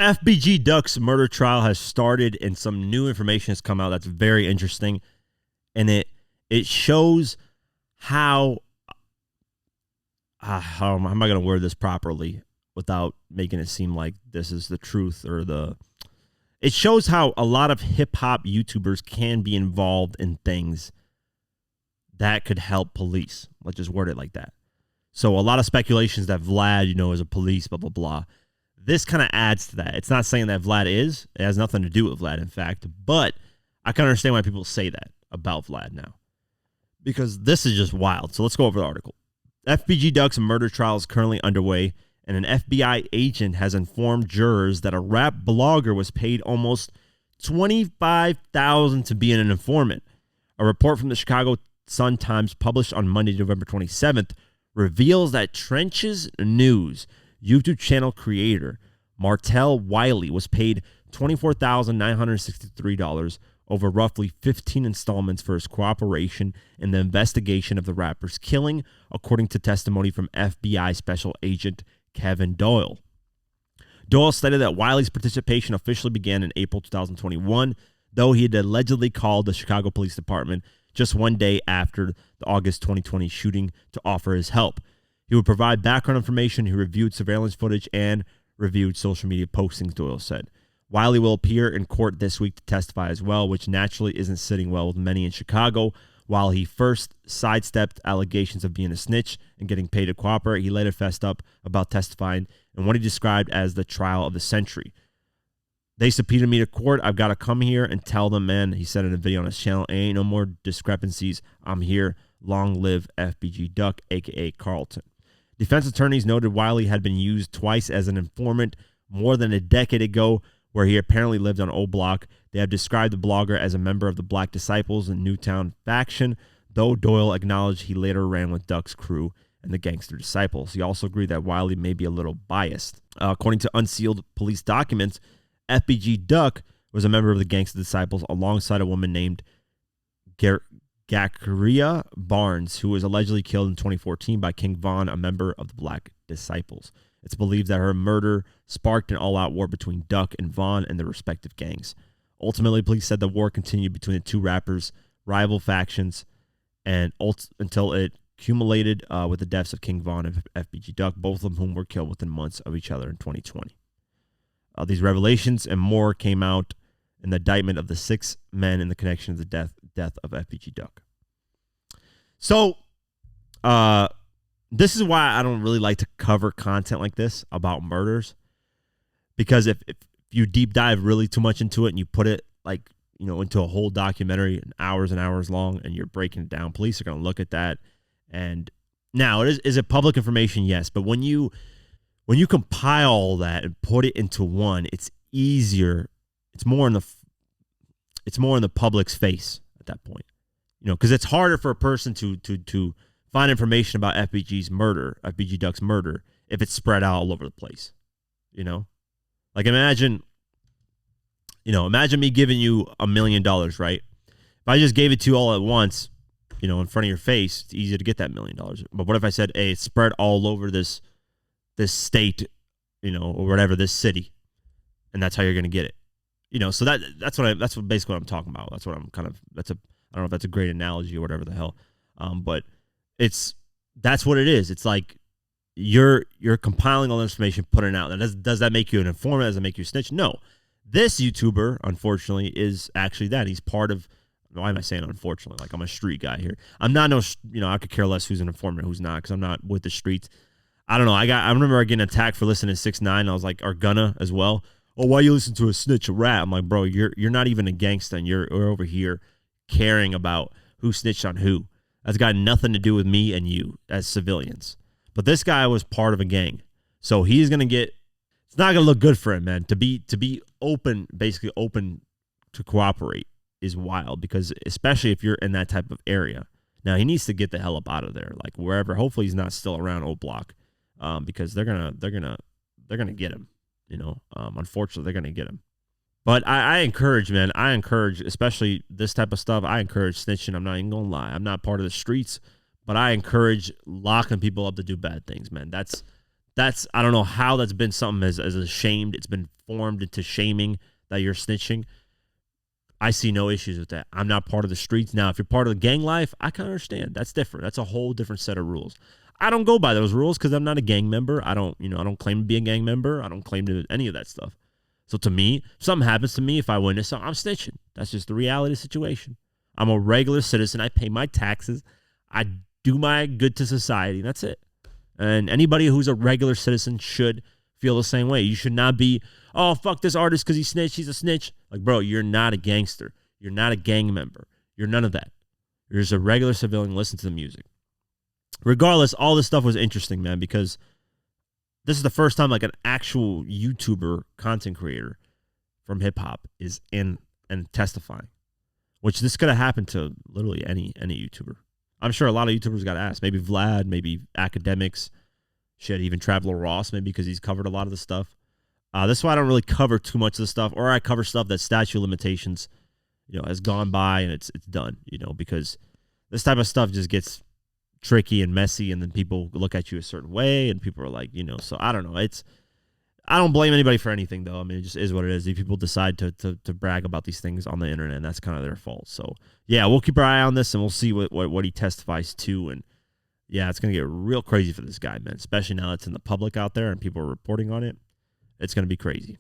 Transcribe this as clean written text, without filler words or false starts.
FBG Duck's murder trial has started, and some new information has come out that's very interesting, and it shows how how am I going to word this properly without making it seem like this is the truth or the. It shows how a lot of hip hop YouTubers can be involved in things that could help police. Let's just word it like that. So a lot of speculations that Vlad, is a police, blah, blah, blah. This kind of adds to that. It's not saying that Vlad is. It has nothing to do with Vlad, in fact. But I can understand why people say that about Vlad now. Because this is just wild. So let's go over the article. FBG Duck's murder trial is currently underway, and an FBI agent has informed jurors that a rap blogger was paid almost $25,000 to be an informant. A report from the Chicago Sun-Times published on Monday, November 27th, reveals that Trenches News YouTube channel creator Martell Wiley was paid $24,963 over roughly 15 installments for his cooperation in the investigation of the rapper's killing, according to testimony from FBI Special Agent Kevin Doyle. Doyle stated that Wiley's participation officially began in April 2021, though he had allegedly called the Chicago Police Department just one day after the August 2020 shooting to offer his help. He would provide background information. He reviewed surveillance footage and reviewed social media postings, Doyle said. Wiley will appear in court this week to testify as well, which naturally isn't sitting well with many in Chicago. While he first sidestepped allegations of being a snitch and getting paid to cooperate, he later fessed up about testifying in what he described as the trial of the century. They subpoenaed me to court. I've got to come here and tell them, man, he said in a video on his channel, ain't no more discrepancies. I'm here. Long live FBG Duck, a.k.a. Carlton. Defense attorneys noted Wiley had been used twice as an informant more than a decade ago, where he apparently lived on O Block. They have described the blogger as a member of the Black Disciples and Newtown faction, though Doyle acknowledged he later ran with Duck's crew and the Gangster Disciples. He also agreed that Wiley may be a little biased. According to unsealed police documents, FBG Duck was a member of the Gangster Disciples alongside a woman named Gakaria Barnes, who was allegedly killed in 2014 by King Von, a member of the Black Disciples. It's believed that her murder sparked an all-out war between Duck and Vaughn and their respective gangs. Ultimately, police said the war continued between the two rappers' rival factions and until it culminated with the deaths of King Vaughn and FBG Duck, both of whom were killed within months of each other in 2020. These revelations and more came out in the indictment of the 6 men in the connection of the death of FBG Duck. So, this is why I don't really like to cover content like this about murders, because if you deep dive really too much into it and you put it into a whole documentary, hours and hours long, and you're breaking it down, police are going to look at that. And now, is it public information? Yes, but when you compile all that and put it into one, it's easier. It's more in the public's face at that point, because it's harder for a person to find information about FBG Duck's murder, if it's spread out all over the place. Like imagine me giving you $1 million, right? If I just gave it to you all at once, in front of your face, it's easy to get that $1 million. But what if I said, hey, it's spread all over this state, or whatever, this city, and that's how you're going to get it. So that's basically what I'm talking about. That's what I'm I don't know if that's a great analogy or whatever the hell. But that's what it is. It's like you're compiling all the information, putting it out. Does that make you an informant? Does that make you a snitch? No. This YouTuber, unfortunately, is actually that. He's part of. Why am I saying unfortunately? Like, I'm a street guy here. I'm not I could care less who's an informant, who's not, because I'm not with the streets. I don't know. I remember getting attacked for listening to 6ix9ine. I was like, or Gunna as well. Oh, why you listen to a snitch, a rat? I'm like, bro, you're not even a gangster, and you're over here caring about who snitched on who. That's got nothing to do with me and you as civilians. But this guy was part of a gang, so he's gonna get. It's not gonna look good for him, man. To be open, basically open to cooperate, is wild, because especially if you're in that type of area. Now he needs to get the hell up out of there, like wherever. Hopefully he's not still around O Block, because they're gonna get him. Unfortunately, they're gonna get him. But I encourage, man. Especially this type of stuff. I encourage snitching. I'm not even gonna lie. I'm not part of the streets, but I encourage locking people up to do bad things, man. That's I don't know how that's been something as ashamed. It's been formed into shaming that you're snitching. I see no issues with that. I'm not part of the streets. Now, if you're part of the gang life, I can understand. That's different. That's a whole different set of rules. I don't go by those rules because I'm not a gang member. I don't claim to be a gang member. I don't claim to any of that stuff. So to me, if something happens to me, if I witness something, I'm snitching. That's just the reality of the situation. I'm a regular citizen. I pay my taxes. I do my good to society. And that's it. And anybody who's a regular citizen should feel the same way. You should not be, oh, fuck this artist because he snitched. He's a snitch. Like, bro, you're not a gangster. You're not a gang member. You're none of that. You're just a regular civilian. Listen to the music. Regardless, all this stuff was interesting, man, because this is the first time like an actual YouTuber content creator from hip hop is in and testifying, which this could have happened to literally any YouTuber. I'm sure a lot of YouTubers got asked. Maybe Vlad, maybe academics, shit, even Traveler Ross, maybe because he's covered a lot of the stuff. This is why I don't really cover too much of the stuff, or I cover stuff that statute of limitations, has gone by and it's done, because this type of stuff just gets tricky and messy, and then people look at you a certain way, and people are like, so I don't know. I don't blame anybody for anything, though. I mean, it just is what it is. These people decide to brag about these things on the internet, and that's kind of their fault. So, yeah, we'll keep our eye on this, and we'll see what he testifies to. And, yeah, it's going to get real crazy for this guy, man, especially now it's in the public out there and people are reporting on it. It's going to be crazy.